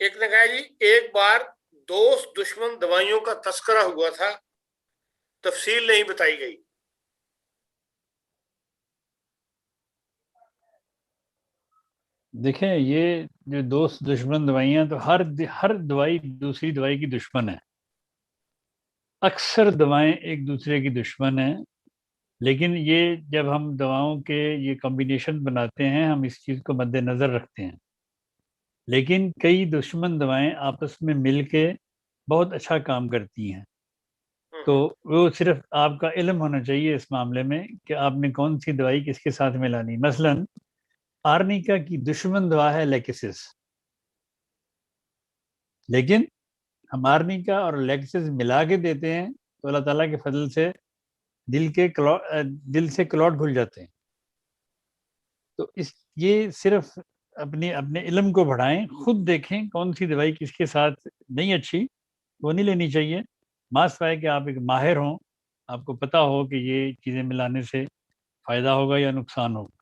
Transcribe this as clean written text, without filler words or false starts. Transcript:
ایک نے کہا جی ایک بار دوست دشمن دوائیوں کا تذکرہ ہوا تھا، تفصیل نہیں بتائی گئی۔ دیکھیں یہ جو دوست دشمن دوائیاں، تو ہر دوائی دوسری دوائی کی دشمن ہے، اکثر دوائیں ایک دوسرے کی دشمن ہیں۔ لیکن یہ جب ہم دواؤں کے یہ کمبینیشن بناتے ہیں، ہم اس چیز کو مد نظر رکھتے ہیں، لیکن کئی دشمن دوائیں آپس میں مل کے بہت اچھا کام کرتی ہیں۔ تو وہ صرف آپ کا علم ہونا چاہیے اس معاملے میں کہ آپ نے کون سی دوائی کس کے ساتھ ملانی۔ مثلا آرنیکا کی دشمن دوا ہے لیکسس، لیکن ہم آرنیکا اور لیکسس ملا کے دیتے ہیں تو اللہ تعالیٰ کے فضل سے دل سے کلاٹ کھل جاتے ہیں۔ تو یہ صرف اپنے علم کو بڑھائیں، خود دیکھیں کون سی دوائی کس کے ساتھ نہیں اچھی، وہ نہیں لینی چاہیے۔ ماسٹ ہے کہ آپ ایک ماہر ہوں، آپ کو پتہ ہو کہ یہ چیزیں ملانے سے فائدہ ہوگا یا نقصان ہوگا۔